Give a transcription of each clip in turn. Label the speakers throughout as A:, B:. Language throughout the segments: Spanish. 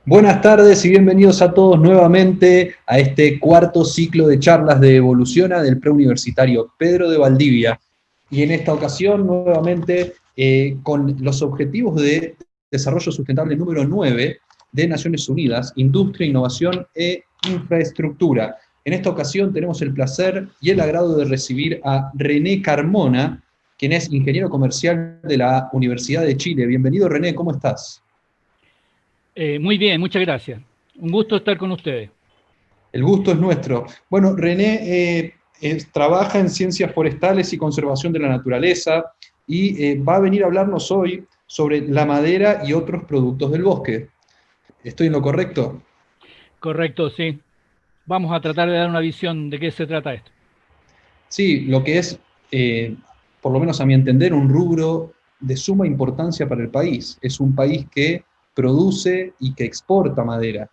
A: Buenas tardes y bienvenidos a todos nuevamente a este cuarto ciclo de charlas de Evoluciona del preuniversitario Pedro de Valdivia. Y en esta ocasión, nuevamente, con los objetivos de desarrollo sustentable número 9 de Naciones Unidas, Industria, Innovación e Infraestructura. En esta ocasión tenemos el placer y el agrado de recibir a René Carmona, quien es ingeniero comercial de la Universidad de Chile. Bienvenido, René, ¿cómo estás?
B: Muy bien, muchas gracias. Un gusto estar con ustedes.
A: El gusto es nuestro. Bueno, René trabaja en ciencias forestales y conservación de la naturaleza y va a venir a hablarnos hoy sobre la madera y otros productos del bosque. ¿Estoy en lo correcto?
B: Correcto, sí. Vamos a tratar de dar una visión de qué se trata esto.
A: Sí, lo que es, eh, por lo menos a mi entender, un rubro de suma importancia para el país. Es un país que produce y que exporta madera.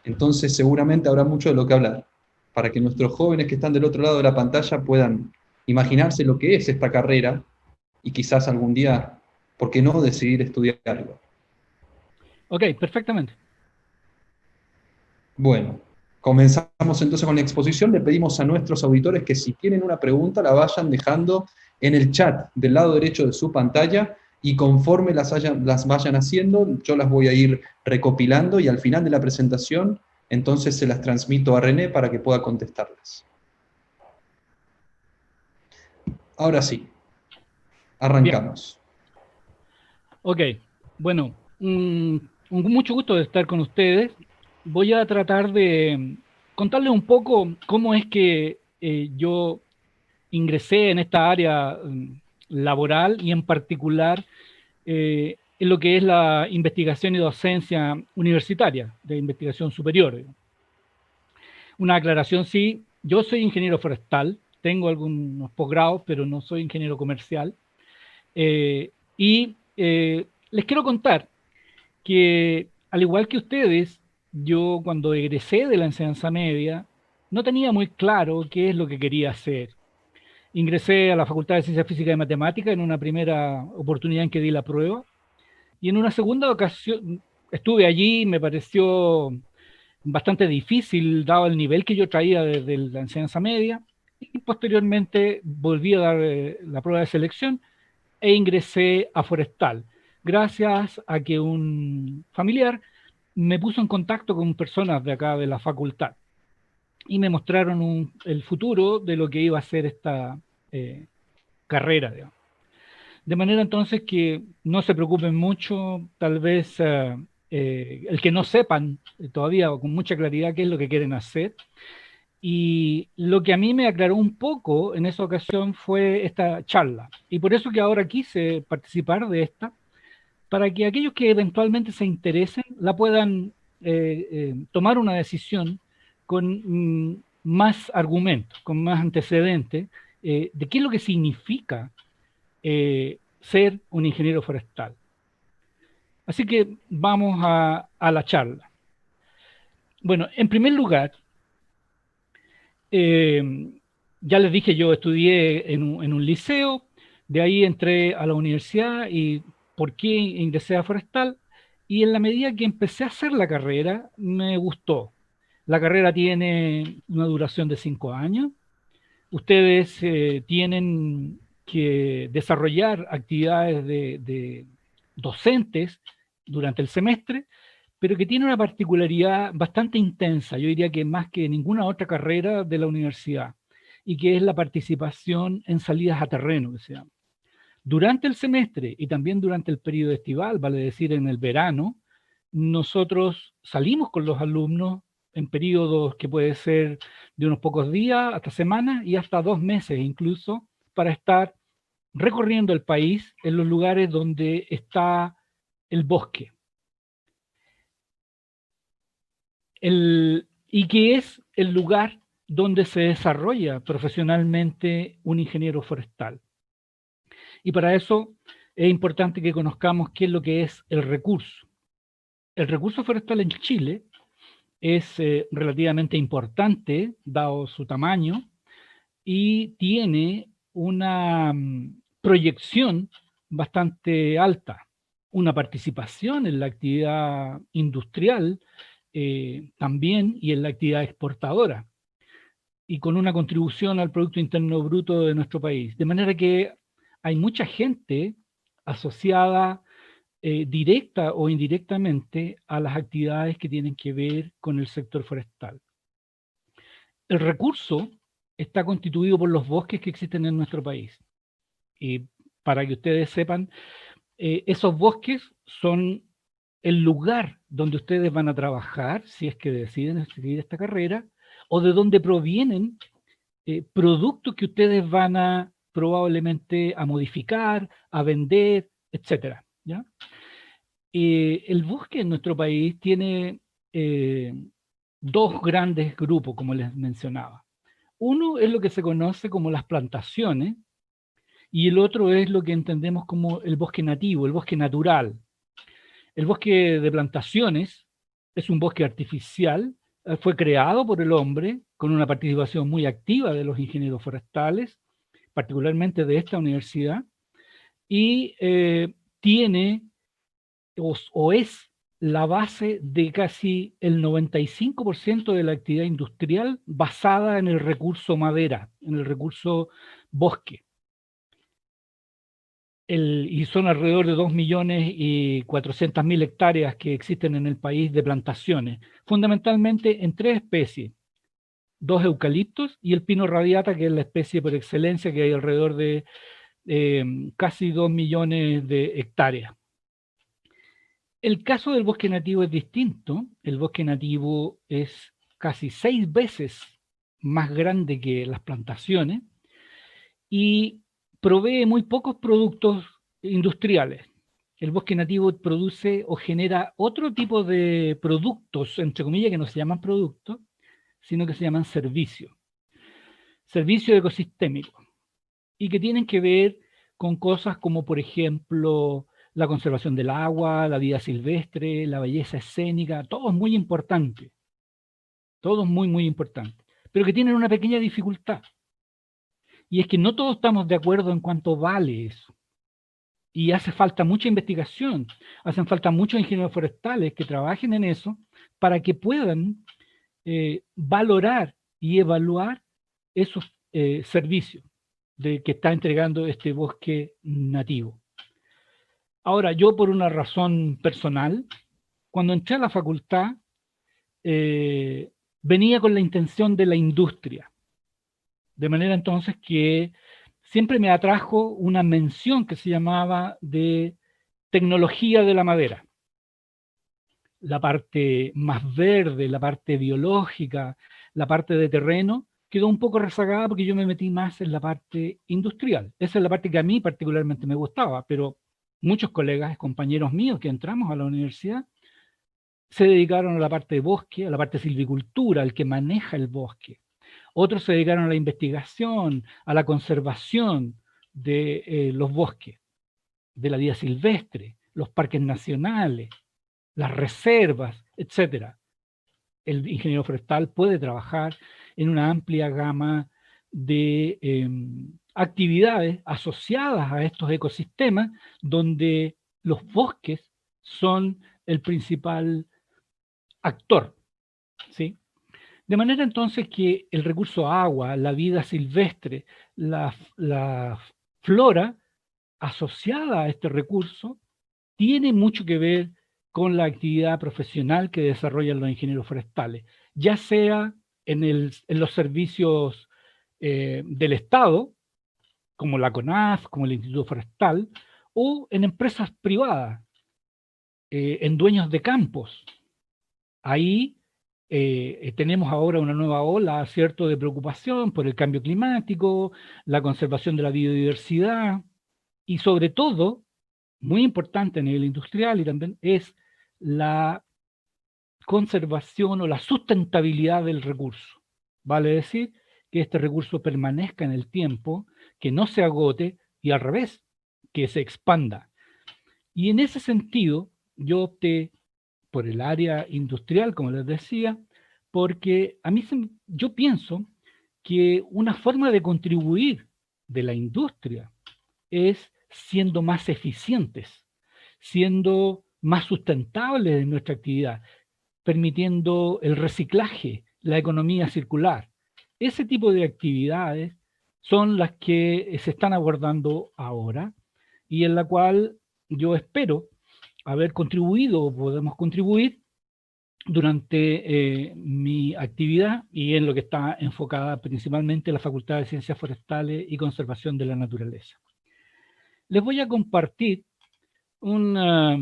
A: Entonces seguramente habrá mucho de lo que hablar, para que nuestros jóvenes que están del otro lado de la pantalla puedan imaginarse lo que es esta carrera y quizás algún día, ¿por qué no?, decidir estudiarlo.
B: Ok, perfectamente.
A: Bueno, comenzamos entonces con la exposición. Le pedimos a nuestros auditores que si tienen una pregunta la vayan dejando en el chat del lado derecho de su pantalla y conforme las vayan haciendo, yo las voy a ir recopilando y al final de la presentación, entonces se las transmito a René para que pueda contestarlas. Ahora sí,
B: Bien.
A: arrancamos.
B: Ok. Bueno, mucho gusto de estar con ustedes. Voy a tratar de contarles un poco cómo es que yo ingresé en esta área laboral y en particular en lo que es la investigación y docencia universitaria, de investigación superior. Una aclaración, sí, yo soy ingeniero forestal, tengo algunos posgrados, pero no soy ingeniero comercial. Y les quiero contar que, al igual que ustedes, yo cuando egresé de la enseñanza media, no tenía muy claro qué es lo que quería hacer. Ingresé a la Facultad de Ciencias Físicas y Matemáticas en una primera oportunidad en que di la prueba, y en una segunda ocasión estuve allí, me pareció bastante difícil dado el nivel que yo traía desde la enseñanza media, y posteriormente volví a dar la prueba de selección e ingresé a Forestal, gracias a que un familiar me puso en contacto con personas de acá de la facultad y me mostraron el futuro de lo que iba a ser esta carrera, digamos. De manera entonces que no se preocupen mucho, tal vez el que no sepan todavía con mucha claridad qué es lo que quieren hacer. Y lo que a mí me aclaró un poco en esa ocasión fue esta charla. Y por eso que ahora quise participar de esta, para que aquellos que eventualmente se interesen la puedan tomar una decisión con más argumentos, con más antecedentes, de qué es lo que significa ser un ingeniero forestal. Así que vamos a la charla. Bueno, en primer lugar, eh, ya les dije, yo estudié en un liceo, de ahí entré a la universidad y por qué ingresé a forestal. Y en la medida que empecé a hacer la carrera, me gustó. La carrera tiene una duración de 5 años. Ustedes tienen que desarrollar actividades de docentes durante el semestre, pero que tiene una particularidad bastante intensa, yo diría que más que ninguna otra carrera de la universidad, y que es la participación en salidas a terreno, que se llama. Durante el semestre y también durante el periodo estival, vale decir en el verano, nosotros salimos con los alumnos en periodos que puede ser de unos pocos días hasta semanas y hasta 2 meses incluso, para estar recorriendo el país en los lugares donde está el bosque. Y que es el lugar donde se desarrolla profesionalmente un ingeniero forestal. Y para eso es importante que conozcamos qué es lo que es el recurso. El recurso forestal en Chile es relativamente importante, dado su tamaño, y tiene una proyección bastante alta. una participación en la actividad industrial también y en la actividad exportadora, y con una contribución al Producto Interno Bruto de nuestro país. De manera que hay mucha gente asociada directa o indirectamente a las actividades que tienen que ver con el sector forestal. El recurso está constituido por los bosques que existen en nuestro país. Y para que ustedes sepan, esos bosques son el lugar donde ustedes van a trabajar, si es que deciden seguir esta carrera, o de donde provienen productos que ustedes van a probablemente a modificar, a vender, etcétera, ¿ya? El bosque en nuestro país tiene eh, dos grandes grupos, como les mencionaba. Uno es lo que se conoce como las plantaciones, y el otro es lo que entendemos como el bosque nativo, el bosque natural. El bosque de plantaciones es un bosque artificial, fue creado por el hombre con una participación muy activa de los ingenieros forestales, particularmente de esta universidad, y tiene o es la base de casi el 95% de la actividad industrial basada en el recurso madera, en el recurso bosque. Y son alrededor de 2.400.000 hectáreas que existen en el país de plantaciones, fundamentalmente en tres especies: dos eucaliptos y el pino radiata, que es la especie por excelencia, que hay alrededor de casi 2 millones de hectáreas. El caso del bosque nativo es distinto. El bosque nativo es casi 6 veces más grande que las plantaciones y provee muy pocos productos industriales. El bosque nativo produce o genera otro tipo de productos, entre comillas, que no se llaman productos, sino que se llaman servicios. Servicios ecosistémicos. Y que tienen que ver con cosas como, por ejemplo, la conservación del agua, la vida silvestre, la belleza escénica, todo es muy importante. Todo es muy, muy importante. Pero que tienen una pequeña dificultad. Y es que no todos estamos de acuerdo en cuánto vale eso. Y hace falta mucha investigación, hacen falta muchos ingenieros forestales que trabajen en eso para que puedan valorar y evaluar esos servicios que está entregando este bosque nativo. Ahora, yo por una razón personal, cuando entré a la facultad, eh, venía con la intención de la industria, de manera entonces que siempre me atrajo una mención que se llamaba de tecnología de la madera. La parte más verde, la parte biológica, la parte de terreno, quedó un poco rezagada porque yo me metí más en la parte industrial. Esa es la parte que a mí particularmente me gustaba, pero muchos colegas, compañeros míos que entramos a la universidad, se dedicaron a la parte de bosque, a la parte de silvicultura, al que maneja el bosque. Otros se dedicaron a la investigación, a la conservación de los bosques, de la vida silvestre, los parques nacionales, las reservas, etcétera. El ingeniero forestal puede trabajar en una amplia gama de actividades asociadas a estos ecosistemas, donde los bosques son el principal actor, ¿sí? De manera entonces que el recurso agua, la vida silvestre, la flora asociada a este recurso, tiene mucho que ver con la actividad profesional que desarrollan los ingenieros forestales, ya sea en los servicios del Estado, como la CONAF, como el Instituto Forestal, o en empresas privadas, en dueños de campos. Ahí tenemos ahora una nueva ola, ¿cierto?, de preocupación por el cambio climático, la conservación de la biodiversidad y sobre todo, muy importante a nivel industrial y también es la conservación o la sustentabilidad del recurso. Vale decir que este recurso permanezca en el tiempo, que no se agote y al revés, que se expanda. Y en ese sentido, yo opté por el área industrial, como les decía, porque yo pienso que una forma de contribuir de la industria es siendo más eficientes, siendo más sustentables en nuestra actividad, permitiendo el reciclaje, la economía circular. Ese tipo de actividades son las que se están abordando ahora y en la cual yo espero haber contribuido o podemos contribuir durante mi actividad y en lo que está enfocada principalmente la Facultad de Ciencias Forestales y Conservación de la Naturaleza. Les voy a compartir una,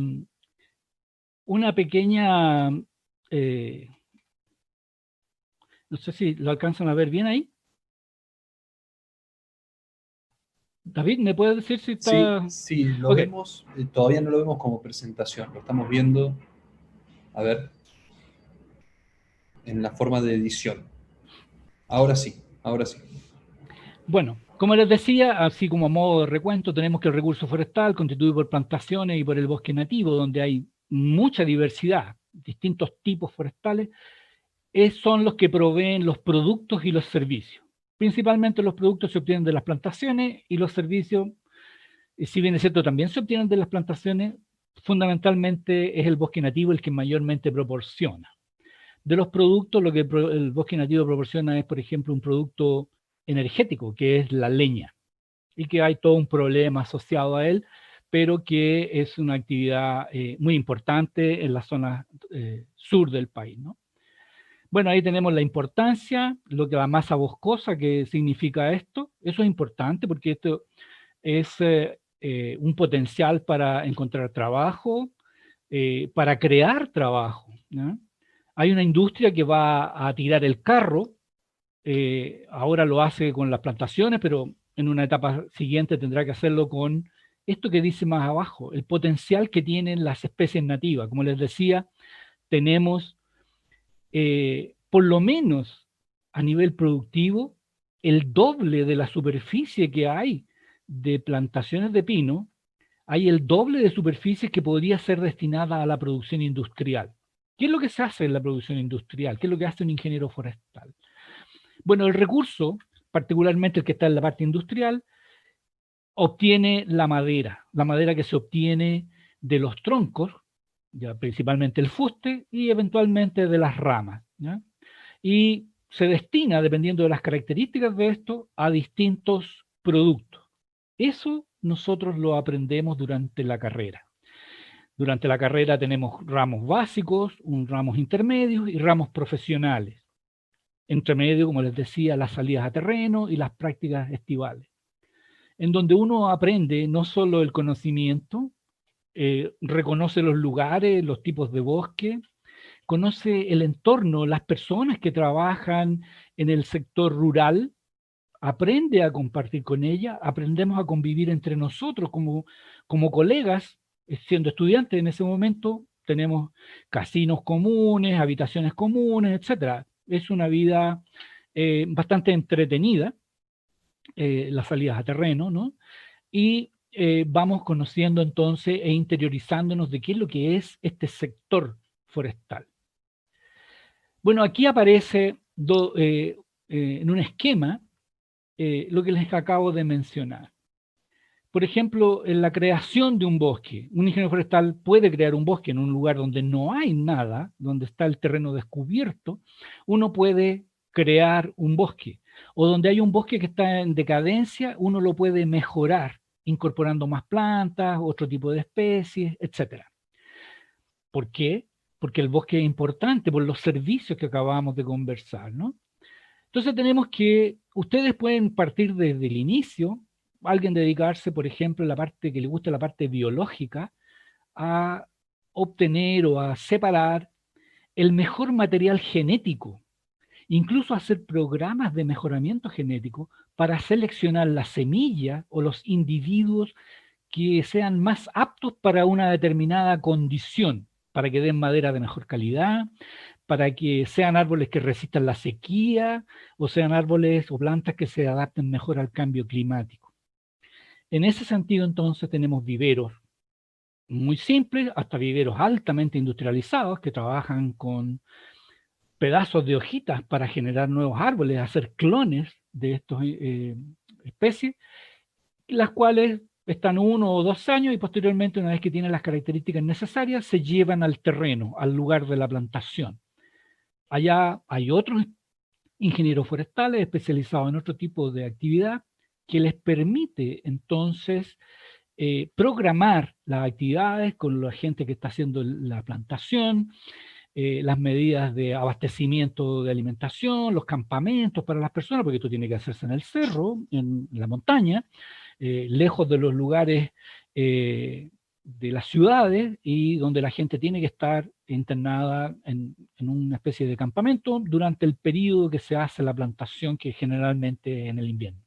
B: una pequeña, no sé si lo alcanzan a ver bien ahí. David, ¿me puedes decir si
A: Sí,
B: está...?
A: sí, lo
B: Ok,
A: vemos, todavía no lo vemos como presentación, lo estamos viendo, a ver, en la forma de edición. Ahora sí, ahora sí.
B: bueno, como les decía, así como a modo de recuento, tenemos que el recurso forestal constituido por plantaciones y por el bosque nativo, donde hay mucha diversidad, distintos tipos forestales, son los que proveen los productos y los servicios. Principalmente los productos se obtienen de las plantaciones y los servicios, si bien es cierto, también se obtienen de las plantaciones, fundamentalmente es el bosque nativo el que mayormente proporciona. De los productos, lo que el bosque nativo proporciona es, por ejemplo, un producto energético, que es la leña, y que hay todo un problema asociado a él, pero que es una actividad muy importante en la zona sur del país, ¿no? Bueno, ahí tenemos la importancia, lo que la masa boscosa, que significa esto. Eso es importante porque esto es un potencial para encontrar trabajo, para crear trabajo, ¿no? Hay una industria que va a tirar el carro, ahora lo hace con las plantaciones, pero en una etapa siguiente tendrá que hacerlo con esto que dice más abajo, el potencial que tienen las especies nativas. Como les decía, tenemos por lo menos a nivel productivo, el doble de la superficie que hay de plantaciones de pino, hay el doble de superficie que podría ser destinada a la producción industrial. ¿Qué es lo que se hace en la producción industrial? ¿Qué es lo que hace un ingeniero forestal? Bueno, el recurso, particularmente el que está en la parte industrial, obtiene la madera que se obtiene de los troncos, ya principalmente el fuste, y eventualmente de las ramas, ¿ya? Y se destina, dependiendo de las características de esto, a distintos productos. Eso nosotros lo aprendemos durante la carrera. Durante la carrera tenemos ramos básicos, ramos intermedios y ramos profesionales. Entre medio, como les decía, las salidas a terreno y las prácticas estivales, en donde uno aprende no solo el conocimiento, reconoce los lugares, los tipos de bosque, conoce el entorno, las personas que trabajan en el sector rural, aprende a compartir con ella, aprendemos a convivir entre nosotros como colegas, siendo estudiantes en ese momento, tenemos casinos comunes, habitaciones comunes, etcétera. Es una vida bastante entretenida, las salidas a terreno, ¿no? Y vamos conociendo entonces e interiorizándonos de qué es lo que es este sector forestal. Bueno, aquí aparece en un esquema lo que les acabo de mencionar. Por ejemplo, en la creación de un bosque, un ingeniero forestal puede crear un bosque en un lugar donde no hay nada, donde está el terreno descubierto, uno puede crear un bosque. O donde hay un bosque que está en decadencia, uno lo puede mejorar, incorporando más plantas, otro tipo de especies, etcétera. ¿Por qué? Porque el bosque es importante por los servicios que acabamos de conversar, ¿no? Entonces tenemos que, ustedes pueden partir desde el inicio, alguien dedicarse, por ejemplo, en la parte que le gusta la parte biológica, a obtener o a separar el mejor material genético, incluso hacer programas de mejoramiento genético para seleccionar la semilla o los individuos que sean más aptos para una determinada condición, para que den madera de mejor calidad, para que sean árboles que resistan la sequía o sean árboles o plantas que se adapten mejor al cambio climático. En ese sentido, entonces, tenemos viveros muy simples hasta viveros altamente industrializados que trabajan con pedazos de hojitas para generar nuevos árboles, hacer clones de estas especies, las cuales están 1 o 2 años y posteriormente, una vez que tienen las características necesarias, se llevan al terreno, al lugar de la plantación. Allá hay otros ingenieros forestales especializados en otro tipo de actividad que les permite entonces programar las actividades con la gente que está haciendo la plantación, las medidas de abastecimiento de alimentación, los campamentos para las personas, porque esto tiene que hacerse en el cerro, en la montaña, lejos de los lugares de las ciudades y donde la gente tiene que estar internada en una especie de campamento durante el periodo que se hace la plantación, que generalmente en el invierno.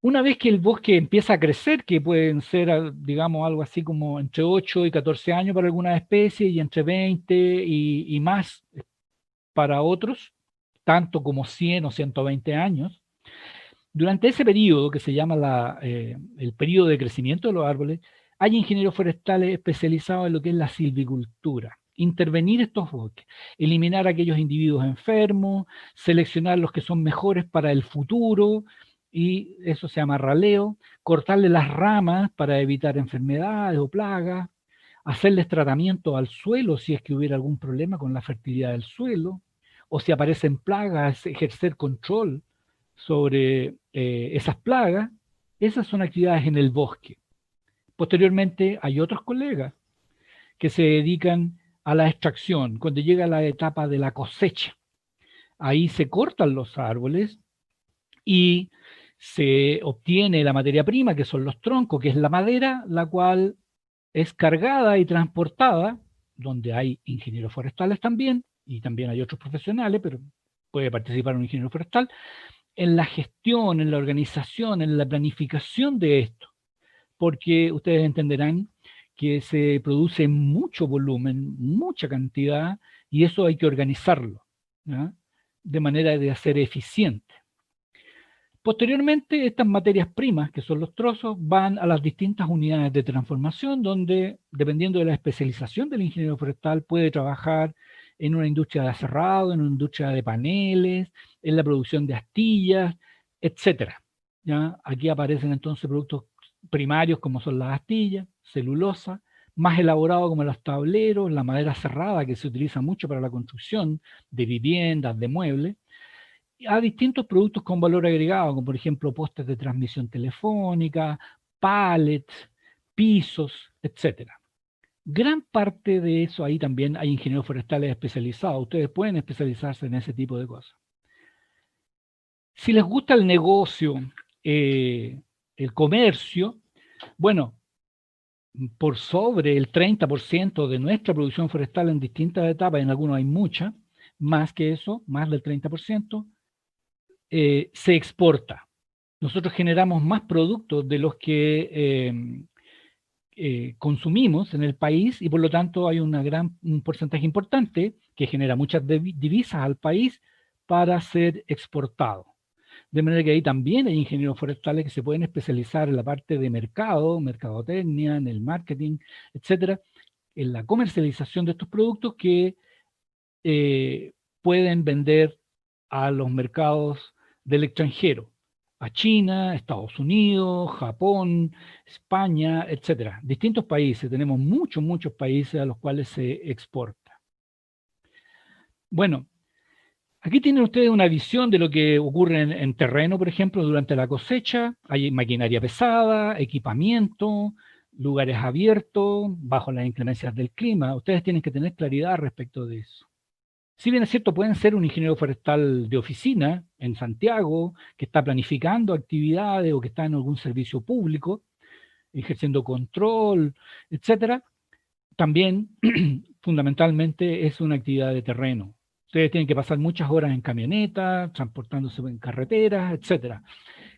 B: Una vez que el bosque empieza a crecer, que pueden ser, digamos, algo así como entre 8 y 14 años para algunas especies y entre 20 y más para otros, tanto como 100 o 120 años, durante ese periodo, que se llama el periodo de crecimiento de los árboles, hay ingenieros forestales especializados en lo que es la silvicultura. Intervenir estos bosques, eliminar aquellos individuos enfermos, seleccionar los que son mejores para el futuro, y eso se llama raleo, cortarle las ramas para evitar enfermedades o plagas, hacerles tratamiento al suelo si es que hubiera algún problema con la fertilidad del suelo, o si aparecen plagas, ejercer control sobre esas plagas. Esas son actividades en el bosque. Posteriormente hay otros colegas que se dedican a la extracción, cuando llega la etapa de la cosecha. Ahí se cortan los árboles y se obtiene la materia prima, que son los troncos, que es la madera, la cual es cargada y transportada, donde hay ingenieros forestales también, y también hay otros profesionales, pero puede participar un ingeniero forestal, en la gestión, en la organización, en la planificación de esto, porque ustedes entenderán que se produce mucho volumen, mucha cantidad, y eso hay que organizarlo, ¿ya? De manera de hacer eficiente. Posteriormente, estas materias primas, que son los trozos, van a las distintas unidades de transformación, donde, dependiendo de la especialización del ingeniero forestal, puede trabajar en una industria de aserrado, en una industria de paneles, en la producción de astillas, etcétera. ¿Ya? Aquí aparecen entonces productos primarios como son las astillas, celulosa, más elaborado como los tableros, la madera serrada que se utiliza mucho para la construcción de viviendas, de muebles, a distintos productos con valor agregado, como por ejemplo postes de transmisión telefónica, pallets, pisos, etcétera. Gran parte de eso ahí también hay ingenieros forestales especializados. Ustedes pueden especializarse en ese tipo de cosas. Si les gusta el negocio, el comercio, bueno, por sobre el 30% de nuestra producción forestal en distintas etapas, en algunos hay mucha, más que eso, más del 30%, se exporta. Nosotros generamos más productos de los que consumimos en el país y por lo tanto hay un porcentaje importante que genera muchas divisas al país para ser exportado. De manera que ahí también hay ingenieros forestales que se pueden especializar en la parte de mercado, mercadotecnia, en el marketing, etcétera, en la comercialización de estos productos que pueden vender a los mercados del extranjero, a China, Estados Unidos, Japón, España, etcétera. Distintos países, tenemos muchos países a los cuales se exporta. Bueno, aquí tienen ustedes una visión de lo que ocurre en terreno, por ejemplo, durante la cosecha. Hay maquinaria pesada, equipamiento, lugares abiertos, bajo las inclemencias del clima. Ustedes tienen que tener claridad respecto de eso. Si bien es cierto, pueden ser un ingeniero forestal de oficina en Santiago, que está planificando actividades o que está en algún servicio público, ejerciendo control, etcétera. También, fundamentalmente, es una actividad de terreno. Ustedes tienen que pasar muchas horas en camioneta, transportándose en carreteras, etcétera.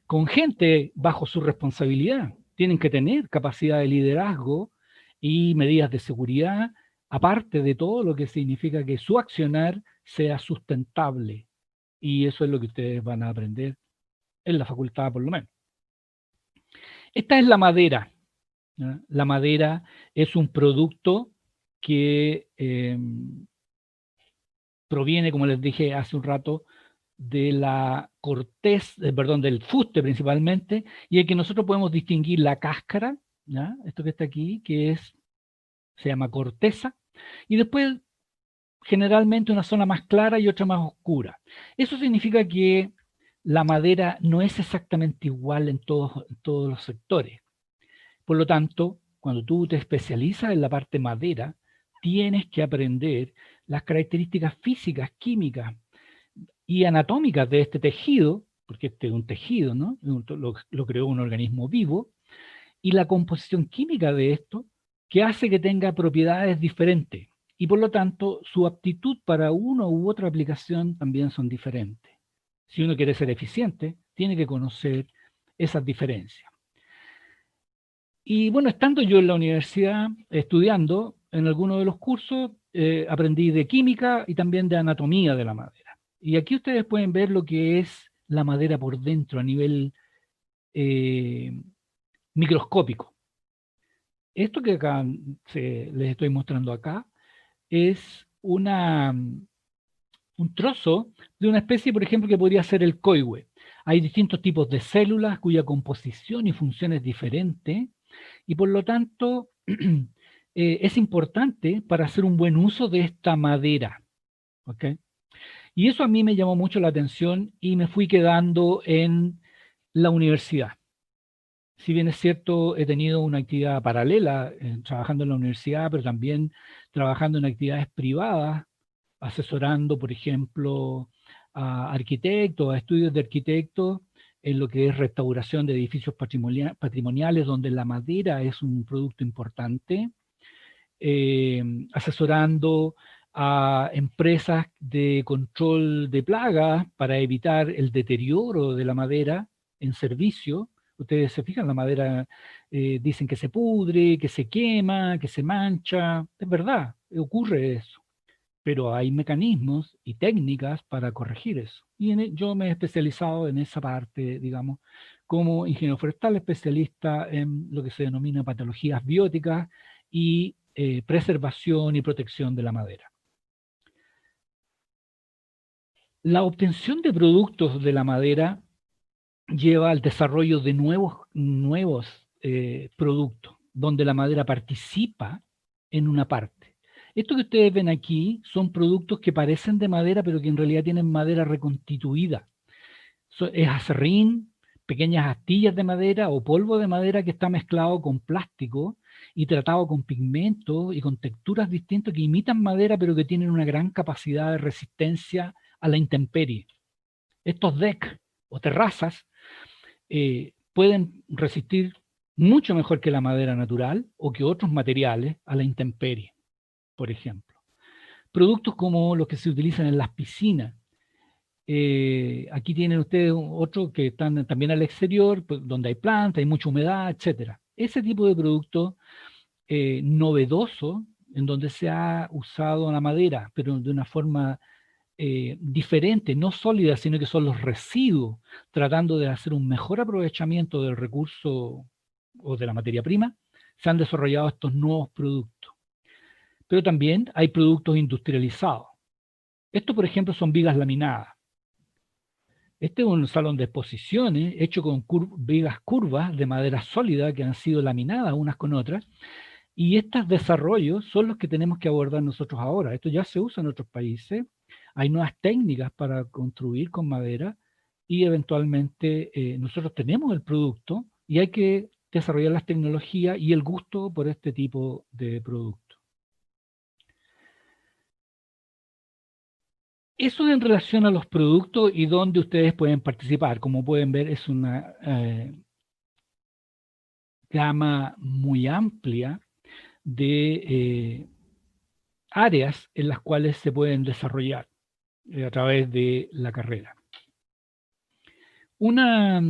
B: Con gente bajo su responsabilidad. Tienen que tener capacidad de liderazgo y medidas de seguridad, aparte de todo lo que significa que su accionar sea sustentable. Y eso es lo que ustedes van a aprender en la facultad, por lo menos. Esta es la madera, ¿ya? La madera es un producto que proviene, como les dije hace un rato, de la corteza, perdón, del fuste principalmente, y el que nosotros podemos distinguir la cáscara, ¿ya? Esto que está aquí, se llama corteza, y después generalmente una zona más clara y otra más oscura. Eso significa que la madera no es exactamente igual en todos los sectores. Por lo tanto, cuando tú te especializas en la parte madera, tienes que aprender las características físicas, químicas y anatómicas de este tejido, porque este es un tejido, ¿no? Lo creó un organismo vivo, y la composición química de esto, que hace que tenga propiedades diferentes. Y por lo tanto, su aptitud para una u otra aplicación también son diferentes. Si uno quiere ser eficiente, tiene que conocer esas diferencias. Y bueno, estando yo en la universidad estudiando, en algunos de los cursos aprendí de química y también de anatomía de la madera. Y aquí ustedes pueden ver lo que es la madera por dentro a nivel eh, microscópico. Esto que acá les estoy mostrando acá es un trozo de una especie, por ejemplo, que podría ser el coihue. Hay distintos tipos de células cuya composición y función es diferente, y por lo tanto es importante para hacer un buen uso de esta madera. ¿Ok? Y eso a mí me llamó mucho la atención y me fui quedando en la universidad. Si bien es cierto, he tenido una actividad paralela trabajando en la universidad, pero también trabajando en actividades privadas, asesorando, por ejemplo, a arquitectos, a estudios de arquitectos, en lo que es restauración de edificios patrimoniales, donde la madera es un producto importante, asesorando a empresas de control de plagas para evitar el deterioro de la madera en servicio. Ustedes se fijan, la madera dicen que se pudre, que se quema, que se mancha. Es verdad, ocurre eso. Pero hay mecanismos y técnicas para corregir eso. Y yo me he especializado en esa parte, digamos, como ingeniero forestal, especialista en lo que se denomina patologías bióticas y preservación y protección de la madera. La obtención de productos de la madera lleva al desarrollo de nuevos productos, donde la madera participa en una parte. Esto que ustedes ven aquí son productos que parecen de madera, pero que en realidad tienen madera reconstituida. Es acerrín, pequeñas astillas de madera o polvo de madera que está mezclado con plástico y tratado con pigmentos y con texturas distintas que imitan madera, pero que tienen una gran capacidad de resistencia a la intemperie. Estos decks o terrazas pueden resistir mucho mejor que la madera natural o que otros materiales a la intemperie, por ejemplo. Productos como los que se utilizan en las piscinas. Aquí tienen ustedes otros que están también al exterior, pues, donde hay plantas, hay mucha humedad, etcétera. Ese tipo de producto novedoso, en donde se ha usado la madera, pero de una forma diferente, no sólida, sino que son los residuos, tratando de hacer un mejor aprovechamiento del recurso o de la materia prima, se han desarrollado estos nuevos productos. Pero también hay productos industrializados. Estos, por ejemplo, son vigas laminadas. Este es un salón de exposiciones hecho con vigas curvas de madera sólida que han sido laminadas unas con otras, y estos desarrollos son los que tenemos que abordar nosotros ahora. Esto ya se usa en otros países. Hay nuevas técnicas para construir con madera y eventualmente nosotros tenemos el producto y hay que desarrollar las tecnologías y el gusto por este tipo de producto. Eso en relación a los productos y dónde ustedes pueden participar. Como pueden ver, es una gama muy amplia de áreas en las cuales se pueden desarrollar a través de la carrera. Una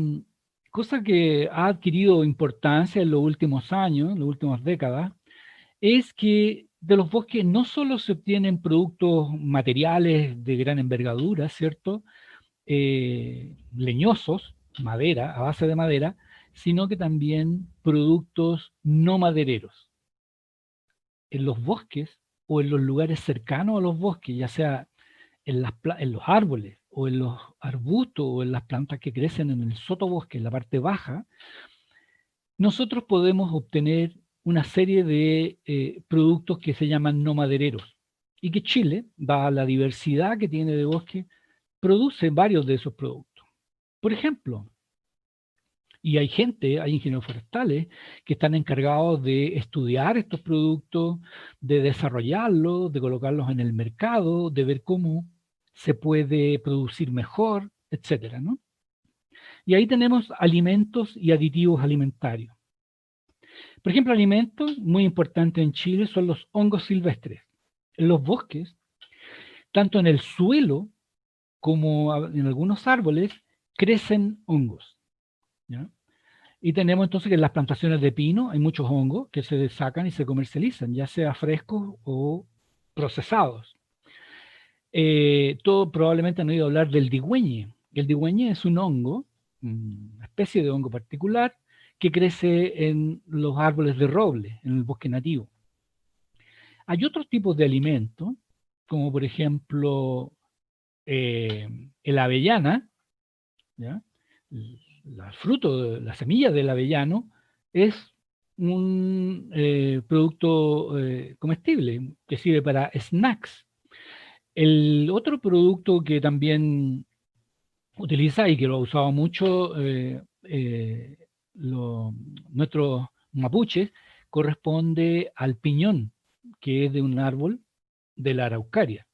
B: cosa que ha adquirido importancia en los últimos años, en las últimas décadas, es que de los bosques no solo se obtienen productos materiales de gran envergadura, ¿cierto? Leñosos, madera, a base de madera, sino que también productos no madereros. En los bosques o en los lugares cercanos a los bosques, ya sea en los árboles o en los arbustos o en las plantas que crecen en el sotobosque, en la parte baja, nosotros podemos obtener una serie de productos que se llaman no madereros y que Chile, dada la diversidad que tiene de bosque, produce varios de esos productos. Por ejemplo, y hay gente, hay ingenieros forestales que están encargados de estudiar estos productos, de desarrollarlos, de colocarlos en el mercado, de ver cómo se puede producir mejor, etcétera, ¿no? Y ahí tenemos alimentos y aditivos alimentarios. Por ejemplo, alimentos muy importantes en Chile son los hongos silvestres. En los bosques, tanto en el suelo como en algunos árboles, crecen hongos, ¿ya? Y tenemos entonces que en las plantaciones de pino hay muchos hongos que se sacan y se comercializan, ya sea frescos o procesados. Todo probablemente han oído hablar del digüeñe. El digüeñe es un hongo, una especie de hongo particular, que crece en los árboles de roble, en el bosque nativo. Hay otros tipos de alimentos, como por ejemplo la avellana, ¿ya? El fruto, la semilla del avellano es un producto comestible que sirve para snacks. El otro producto que también utiliza y que lo ha usado mucho nuestros mapuches corresponde al piñón, que es de un árbol de la araucaria,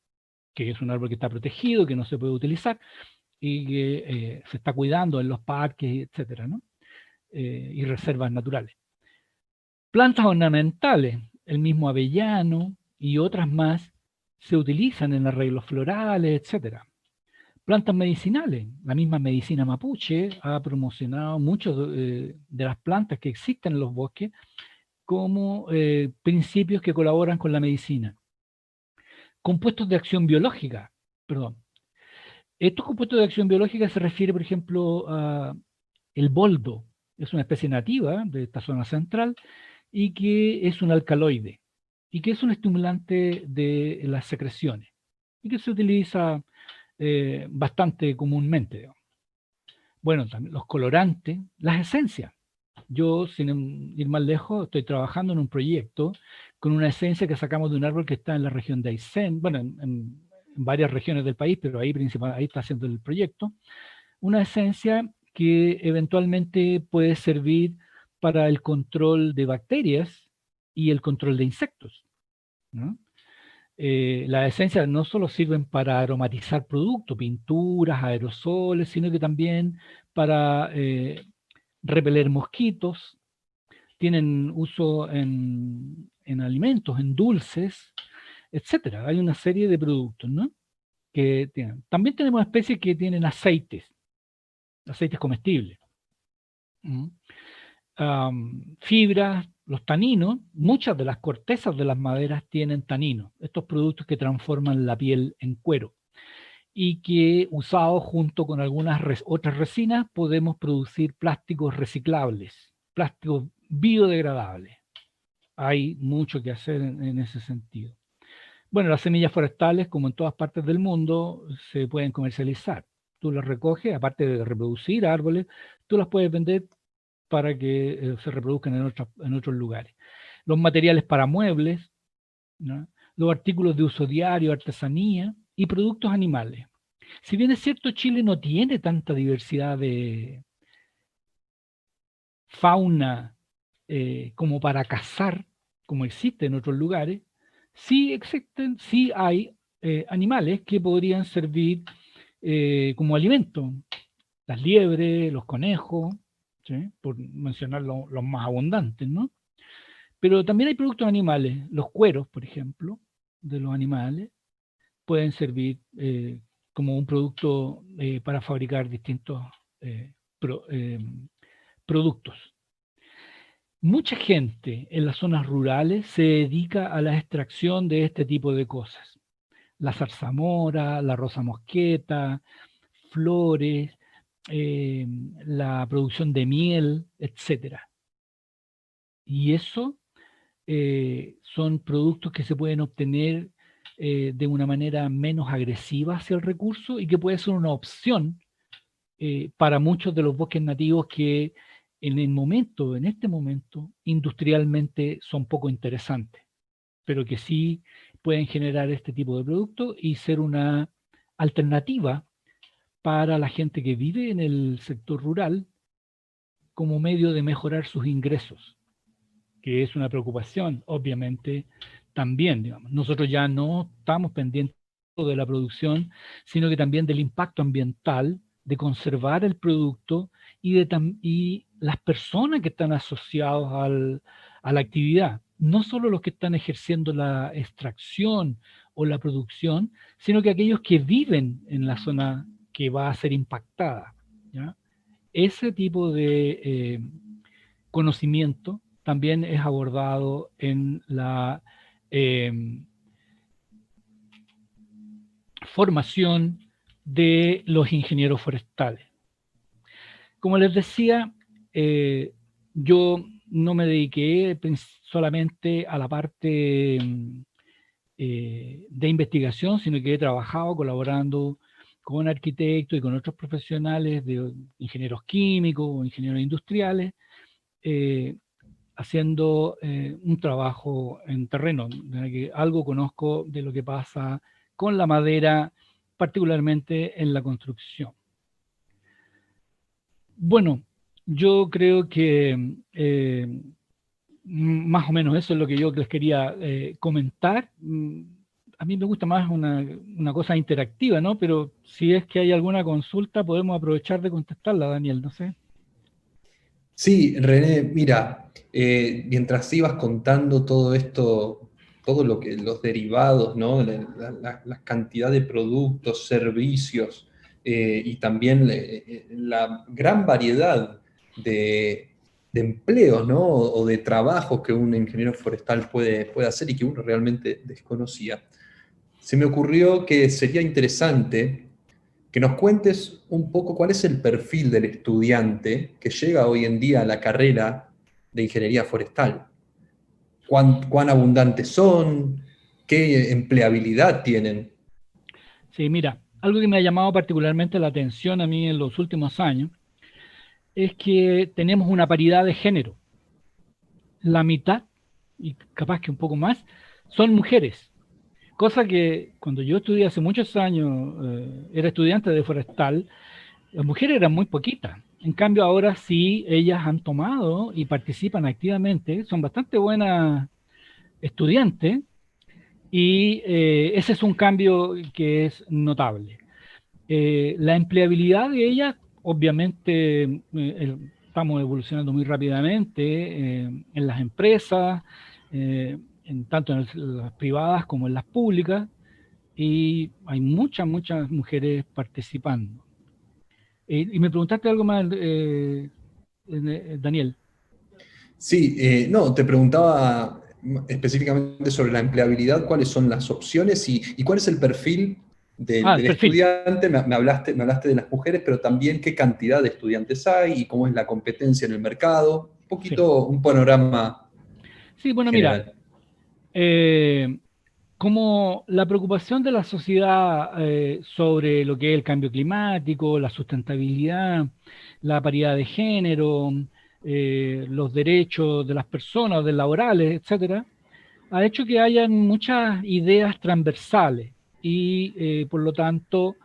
B: que es un árbol que está protegido, que no se puede utilizar y que se está cuidando en los parques, etcétera, ¿no? Y reservas naturales. Plantas ornamentales, el mismo avellano y otras más se utilizan en arreglos florales, etcétera. Plantas medicinales, la misma medicina mapuche ha promocionado muchas de las plantas que existen en los bosques como principios que colaboran con la medicina. Compuestos de acción biológica, perdón. Estos compuestos de acción biológica se refiere, por ejemplo, a el boldo. Es una especie nativa de esta zona central y que es un alcaloide y que es un estimulante de las secreciones y que se utiliza bastante comúnmente, digamos. Bueno, también los colorantes, las esencias. Yo, sin ir más lejos, estoy trabajando en un proyecto con una esencia que sacamos de un árbol que está en la región de Aysén, bueno, en varias regiones del país, pero ahí, ahí está haciendo el proyecto. Una esencia que eventualmente puede servir para el control de bacterias y el control de insectos, ¿no? Las esencias no solo sirven para aromatizar productos, pinturas, aerosoles, sino que también para repeler mosquitos, tienen uso en alimentos, en dulces, etcétera. Hay una serie de productos, ¿no? Que tienen. También tenemos especies que tienen aceites, aceites comestibles. ¿Mm? Fibras, los taninos, muchas de las cortezas de las maderas tienen taninos, estos productos que transforman la piel en cuero y que usados junto con algunas otras resinas podemos producir plásticos reciclables, plásticos biodegradables. Hay mucho que hacer en ese sentido. Bueno, las semillas forestales, como en todas partes del mundo, se pueden comercializar. Tú las recoges, aparte de reproducir árboles, tú las puedes vender para que se reproduzcan en otros lugares. Los materiales para muebles, ¿no? Los artículos de uso diario, artesanía y productos animales. Si bien es cierto, Chile no tiene tanta diversidad de fauna como para cazar, como existe en otros lugares, sí existen, sí hay animales que podrían servir como alimento. Las liebres, los conejos, ¿sí? Por mencionar los más abundantes, ¿no? Pero también hay productos animales, los cueros, por ejemplo, de los animales, pueden servir como un producto para fabricar distintos eh, pro- eh, productos. Mucha gente en las zonas rurales se dedica a la extracción de este tipo de cosas. La zarzamora, la rosa mosqueta, flores, la producción de miel, etcétera. Y eso son productos que se pueden obtener de una manera menos agresiva hacia el recurso y que puede ser una opción para muchos de los bosques nativos que en este momento, industrialmente son poco interesantes, pero que sí pueden generar este tipo de producto y ser una alternativa para la gente que vive en el sector rural como medio de mejorar sus ingresos, que es una preocupación, obviamente, también, digamos. Nosotros ya no estamos pendientes de la producción, sino que también del impacto ambiental, de conservar el producto y las personas que están asociados a la actividad. No solo los que están ejerciendo la extracción o la producción, sino que aquellos que viven en la zona que va a ser impactada. ¿Ya? Ese tipo de conocimiento también es abordado en la eh, formación de los ingenieros forestales. Como les decía, yo no me dediqué solamente a la parte de investigación, sino que he trabajado colaborando con arquitectos y con otros profesionales de ingenieros químicos o ingenieros industriales, eh, haciendo un trabajo en terreno, de que algo conozco de lo que pasa con la madera, particularmente en la construcción. Bueno, yo creo que más o menos eso es lo que yo les quería comentar. A mí me gusta más una cosa interactiva, ¿no? Pero si es que hay alguna consulta, podemos aprovechar de contestarla, Daniel, no sé.
A: Sí, René, mira, mientras ibas contando todo esto, todo lo que los derivados, ¿no? La cantidad de productos, servicios y también la gran variedad de empleos, ¿no? O de trabajos que un ingeniero forestal puede hacer y que uno realmente desconocía. Se me ocurrió que sería interesante que nos cuentes un poco cuál es el perfil del estudiante que llega hoy en día a la carrera de ingeniería forestal. ¿Cuán abundantes son? ¿Qué empleabilidad tienen?
B: Sí, mira, algo que me ha llamado particularmente la atención a mí en los últimos años es que tenemos una paridad de género. La mitad, y capaz que un poco más, son mujeres. Cosa que cuando yo estudié hace muchos años, era estudiante de forestal, las mujeres eran muy poquitas. En cambio, ahora sí, ellas han tomado y participan activamente, son bastante buenas estudiantes y ese es un cambio que es notable. La empleabilidad de ellas, obviamente, estamos evolucionando muy rápidamente en las empresas, tanto en las privadas como en las públicas, y hay muchas mujeres participando. Y me preguntaste algo más, Daniel.
A: Sí, no, te preguntaba específicamente sobre la empleabilidad, cuáles son las opciones y cuál es el perfil
B: Ah, el
A: del
B: perfil.
A: estudiante. Me hablaste de las mujeres, pero también qué cantidad de estudiantes hay y cómo es la competencia en el mercado. Un
B: Sí.
A: poquito, un panorama
B: Sí, bueno, mira,
A: general.
B: eh, como la preocupación de la sociedad sobre lo que es el cambio climático, la sustentabilidad, la paridad de género, los derechos de las personas, de laborales, etcétera, ha hecho que hayan muchas ideas transversales y por lo tanto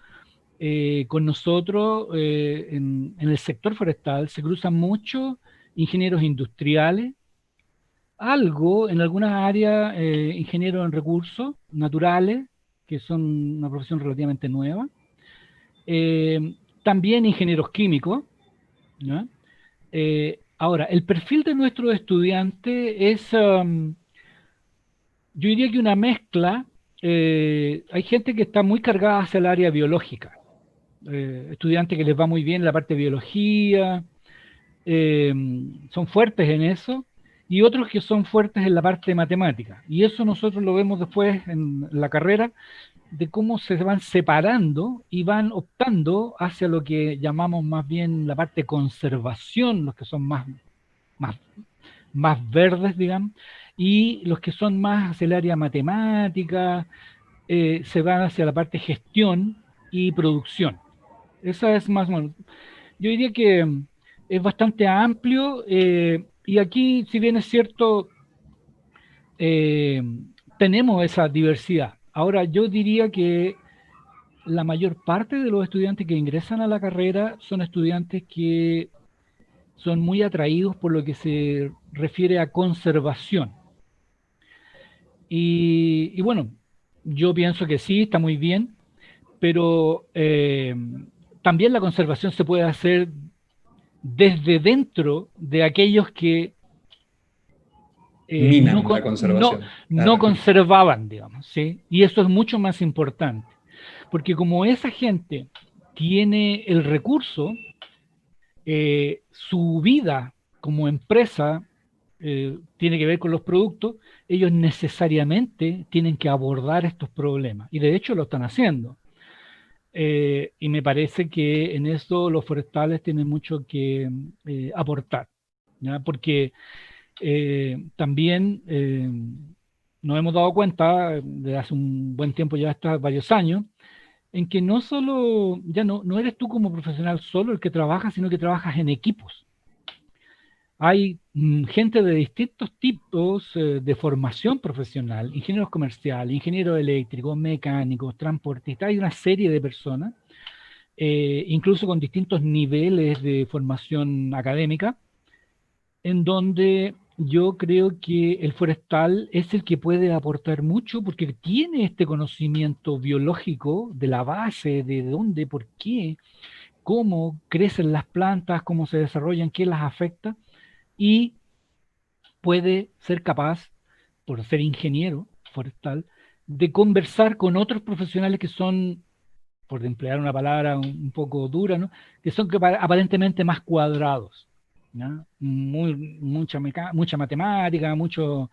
B: con nosotros en el sector forestal se cruzan muchos ingenieros industriales, algo en algunas áreas, ingenieros en recursos naturales, que son una profesión relativamente nueva, también ingenieros químicos, ¿ya? Ahora, el perfil de nuestros estudiantes es, yo diría que una mezcla, hay gente que está muy cargada hacia el área biológica, estudiantes que les va muy bien en la parte de biología, eh, son fuertes en eso, y otros que son fuertes en la parte de matemática. Y eso nosotros lo vemos después en la carrera, de cómo se van separando y van optando hacia lo que llamamos más bien la parte de conservación, los que son más, más verdes, digamos, y los que son más hacia el área matemática, se van hacia la parte gestión y producción. Esa es más o menos. Yo diría que es bastante amplio y aquí, si bien es cierto, eh, tenemos esa diversidad. Ahora, yo diría que la mayor parte de los estudiantes que ingresan a la carrera son estudiantes que son muy atraídos por lo que se refiere a conservación. Y bueno, yo pienso que sí, está muy bien, pero también la conservación se puede hacer desde dentro de aquellos que
A: Minan la conservación.
B: no
A: Claro.
B: conservaban, digamos, ¿sí? Y eso es mucho más importante, porque como esa gente tiene el recurso, su vida como empresa tiene que ver con los productos, ellos necesariamente tienen que abordar estos problemas, y de hecho lo están haciendo. Y me parece que en eso los forestales tienen mucho que aportar, ¿ya? Porque también nos hemos dado cuenta desde hace un buen tiempo, ya hasta varios años, en que no solo, ya no eres tú como profesional solo el que trabaja, sino que trabajas en equipos. Hay gente de distintos tipos de formación profesional, ingenieros comerciales, ingenieros eléctricos, mecánicos, transportistas, hay una serie de personas, incluso con distintos niveles de formación académica, en donde yo creo que el forestal es el que puede aportar mucho porque tiene este conocimiento biológico de la base, de dónde, por qué, cómo crecen las plantas, cómo se desarrollan, qué las afecta, y puede ser capaz, por ser ingeniero forestal, de conversar con otros profesionales que son, por emplear una palabra un poco dura, ¿no? Que son aparentemente más cuadrados. ¿Ya? Mucha matemática, mucho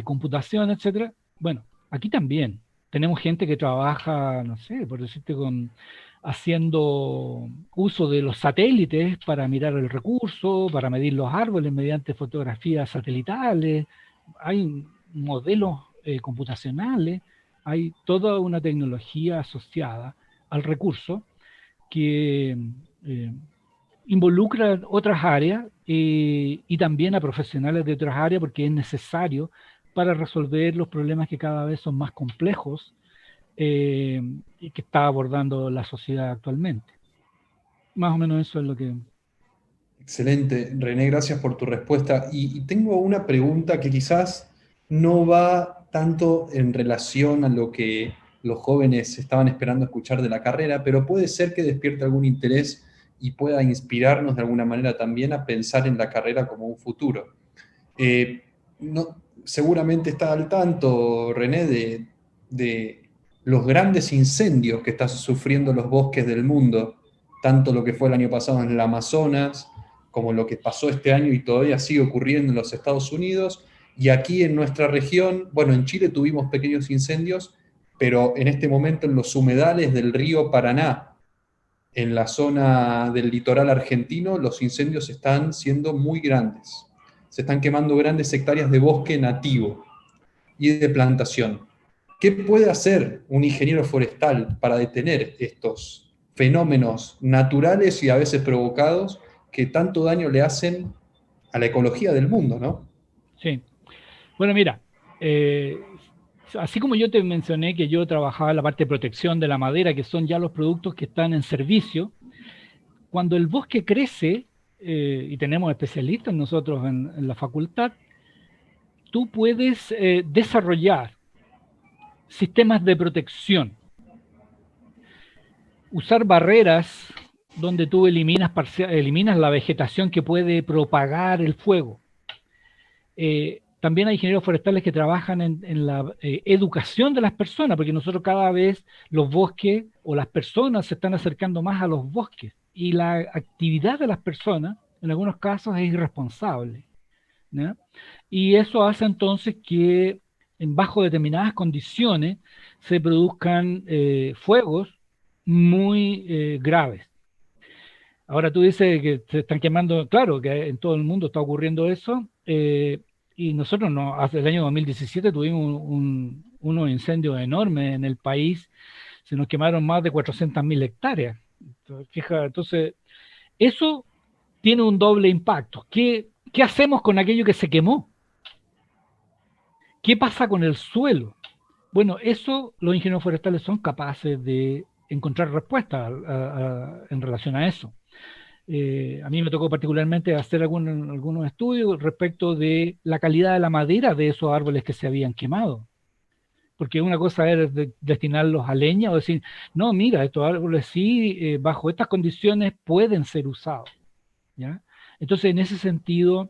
B: computación, etcétera. Bueno, aquí también tenemos gente que trabaja, no sé, por decirte, haciendo uso de los satélites para mirar el recurso, para medir los árboles mediante fotografías satelitales. Hay modelos computacionales, hay toda una tecnología asociada al recurso que eh, involucra otras áreas y también a profesionales de otras áreas porque es necesario para resolver los problemas que cada vez son más complejos y que está abordando la sociedad actualmente. Más o menos eso es lo que...
A: Excelente, René, gracias por tu respuesta. Y tengo una pregunta que quizás no va tanto en relación a lo que los jóvenes estaban esperando escuchar de la carrera, pero puede ser que despierte algún interés y pueda inspirarnos de alguna manera también a pensar en la carrera como un futuro. Eh, seguramente está al tanto, René, de los grandes incendios que están sufriendo los bosques del mundo, tanto lo que fue el año pasado en el Amazonas, como lo que pasó este año y todavía sigue ocurriendo en los Estados Unidos. Y aquí en nuestra región, bueno, en Chile tuvimos pequeños incendios, pero en este momento en los humedales del río Paraná, en la zona del litoral argentino, los incendios están siendo muy grandes. Se están quemando grandes hectáreas de bosque nativo y de plantación. ¿Qué puede hacer un ingeniero forestal para detener estos fenómenos naturales y a veces provocados que tanto daño le hacen a la ecología del mundo, ¿no?
B: Sí. Bueno, mira, así como yo te mencioné que yo trabajaba en la parte de protección de la madera, que son ya los productos que están en servicio, cuando el bosque crece, y tenemos especialistas nosotros en la facultad, tú puedes desarrollar sistemas de protección, usar barreras donde tú eliminas la vegetación que puede propagar el fuego. También hay ingenieros forestales que trabajan en la educación de las personas, porque nosotros cada vez los bosques o las personas se están acercando más a los bosques y la actividad de las personas en algunos casos es irresponsable, ¿no? Y eso hace entonces que bajo determinadas condiciones se produzcan fuegos muy graves. Ahora tú dices que se están quemando, claro, que en todo el mundo está ocurriendo eso, y nosotros no, hace el año 2017 tuvimos unos incendios enormes en el país, se nos quemaron más de 400.000 hectáreas. Entonces, eso tiene un doble impacto. ¿Qué hacemos con aquello que se quemó? ¿Qué pasa con el suelo? Bueno, eso los ingenieros forestales son capaces de encontrar respuestas en relación a eso. A mí me tocó particularmente hacer algunos estudios respecto de la calidad de la madera de esos árboles que se habían quemado. Porque una cosa era destinarlos a leña o decir, no, mira, estos árboles sí, bajo estas condiciones pueden ser usados. ¿Ya? Entonces, en ese sentido,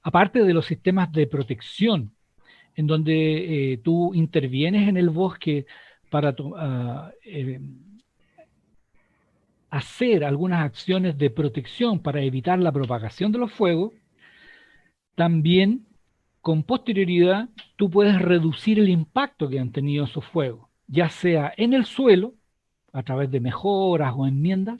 B: aparte de los sistemas de protección, en donde tú intervienes en el bosque para hacer algunas acciones de protección para evitar la propagación de los fuegos, también con posterioridad tú puedes reducir el impacto que han tenido esos fuegos, ya sea en el suelo, a través de mejoras o enmiendas,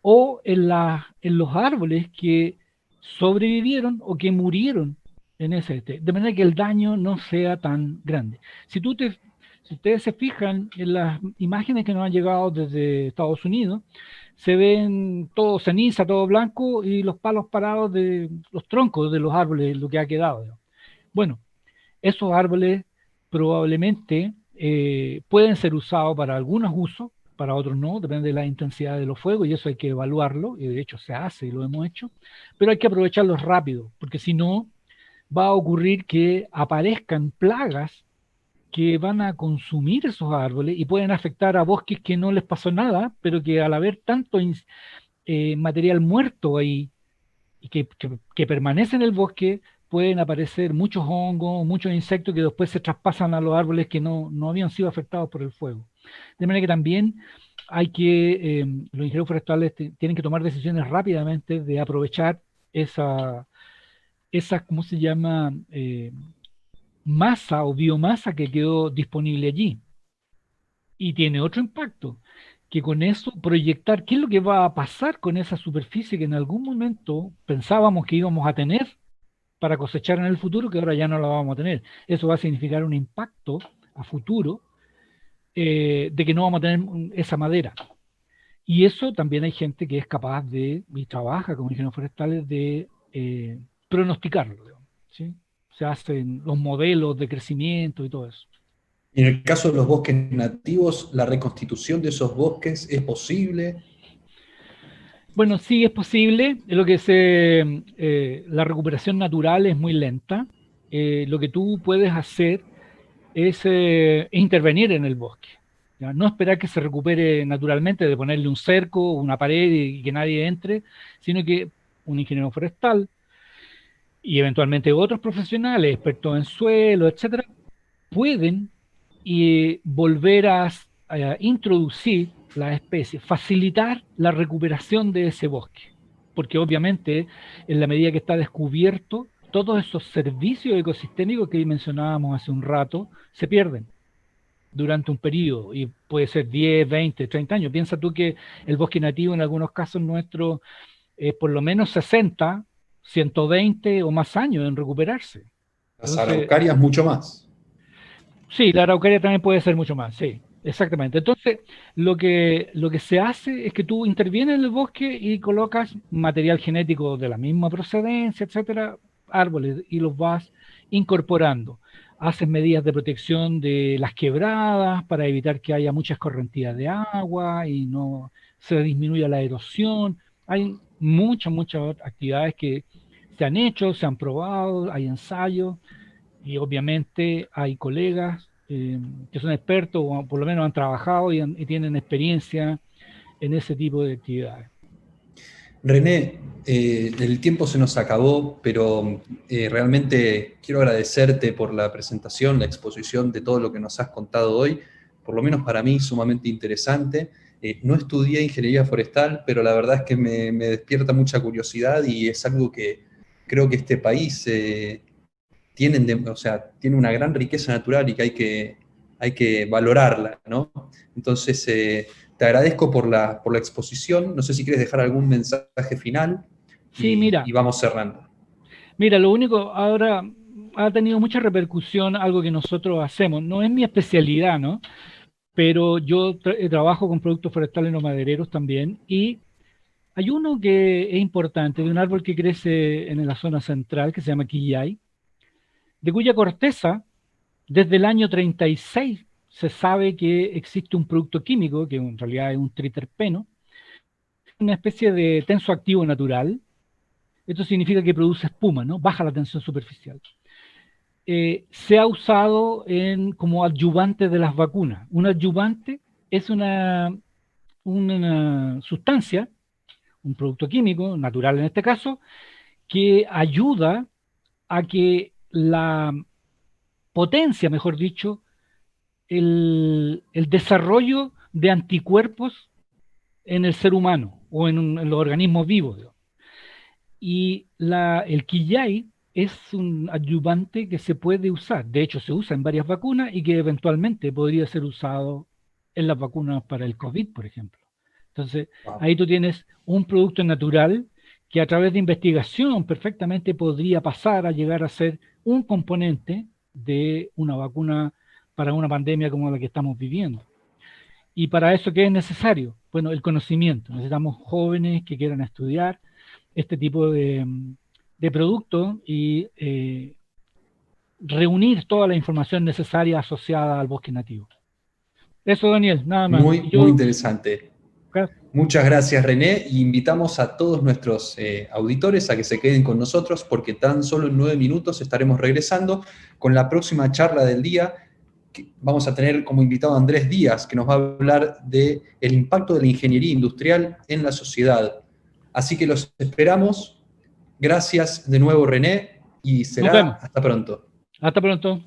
B: o en los árboles que sobrevivieron o que murieron en de manera que el daño no sea tan grande. Si ustedes se fijan en las imágenes que nos han llegado desde Estados Unidos, se ven todo ceniza, todo blanco y los palos parados de los troncos de los árboles, lo que ha quedado. Bueno, esos árboles probablemente pueden ser usados para algunos usos, para otros no, depende de la intensidad de los fuegos y eso hay que evaluarlo, y de hecho se hace y lo hemos hecho, pero hay que aprovecharlos rápido, porque si no va a ocurrir que aparezcan plagas que van a consumir esos árboles y pueden afectar a bosques que no les pasó nada, pero que al haber tanto material muerto ahí y que permanece en el bosque, pueden aparecer muchos hongos, muchos insectos que después se traspasan a los árboles que no habían sido afectados por el fuego. De manera que también los ingenieros forestales tienen que tomar decisiones rápidamente de aprovechar esa ¿cómo se llama? Masa o biomasa que quedó disponible allí. Y tiene otro impacto, que con eso proyectar qué es lo que va a pasar con esa superficie que en algún momento pensábamos que íbamos a tener para cosechar en el futuro, que ahora ya no la vamos a tener. Eso va a significar un impacto a futuro de que no vamos a tener esa madera. Y eso también hay gente que es capaz y trabaja como ingenieros forestales, de pronosticarlo, digamos, ¿sí? Se hacen los modelos de crecimiento y todo eso.
A: Y en el caso de los bosques nativos, ¿la reconstitución de esos bosques es posible?
B: Bueno, sí es posible, la recuperación natural es muy lenta. Lo que tú puedes hacer es intervenir en el bosque. ¿Ya? No esperar que se recupere naturalmente, de ponerle un cerco, una pared y que nadie entre, sino que un ingeniero forestal y eventualmente otros profesionales, expertos en suelo, etcétera, pueden volver a introducir las especies, facilitar la recuperación de ese bosque, porque obviamente en la medida que está descubierto, todos esos servicios ecosistémicos que mencionábamos hace un rato se pierden durante un periodo, y puede ser 10, 20, 30 años. Piensa tú que el bosque nativo en algunos casos nuestros es por lo menos 60, 120 o más años en recuperarse.
A: Las
B: Entonces,
A: araucarias mucho más.
B: sí, la araucaria también puede ser mucho más, sí, exactamente. Entonces, lo que se hace es que tú intervienes en el bosque y colocas material genético de la misma procedencia, etcétera, árboles, y los vas incorporando. Haces medidas de protección de las quebradas para evitar que haya mucha escorrentía de agua y no se disminuya la erosión. Hay muchas actividades que se han hecho, se han probado, hay ensayos y obviamente hay colegas que son expertos o por lo menos han trabajado y tienen experiencia en ese tipo de actividades.
A: René, el tiempo se nos acabó, pero realmente quiero agradecerte por la presentación, la exposición de todo lo que nos has contado hoy, por lo menos para mí sumamente interesante. No estudié ingeniería forestal, pero la verdad es que me despierta mucha curiosidad y es algo que creo que este país o sea, tiene una gran riqueza natural y que hay que valorarla, ¿no? Entonces, te agradezco por la exposición. No sé si quieres dejar algún mensaje final
B: Sí,
A: y
B: mira,
A: vamos cerrando.
B: Mira, lo único, ahora ha tenido mucha repercusión algo que nosotros hacemos. No es mi especialidad, ¿no? Pero yo trabajo con productos forestales no madereros también y hay uno que es importante, de un árbol que crece en la zona central, que se llama quillay, de cuya corteza, desde el año 36, se sabe que existe un producto químico, que en realidad es un triterpeno, una especie de tensoactivo natural. Esto significa que produce espuma, ¿no? Baja la tensión superficial. Se ha usado como adyuvante de las vacunas. Un adyuvante es una sustancia, un producto químico, natural en este caso, que ayuda a que la potencia, mejor dicho, el desarrollo de anticuerpos en el ser humano o en los organismos vivos. Digamos. Y el quillay es un adyuvante que se puede usar, de hecho se usa en varias vacunas y que eventualmente podría ser usado en las vacunas para el COVID, por ejemplo. Entonces,
A: Wow.
B: ahí tú tienes un producto natural que a través de investigación perfectamente podría pasar a llegar a ser un componente de una vacuna para una pandemia como la que estamos viviendo. ¿Y para eso qué es necesario? Bueno, el conocimiento. Necesitamos jóvenes que quieran estudiar este tipo de productos y reunir toda la información necesaria asociada al bosque nativo. Eso, Daniel, nada más.
A: Muy,
B: Y
A: muy
B: yo,
A: interesante.
B: claro,
A: Muchas gracias, René, y invitamos a todos nuestros auditores a que se queden con nosotros porque tan solo en 9 minutos estaremos regresando con la próxima charla del día. Que vamos a tener como invitado a Andrés Díaz, que nos va a hablar del impacto de la ingeniería industrial en la sociedad. Así que los esperamos. Gracias de nuevo, René, y
B: nos
A: será
B: vemos.
A: hasta pronto.
B: Hasta pronto.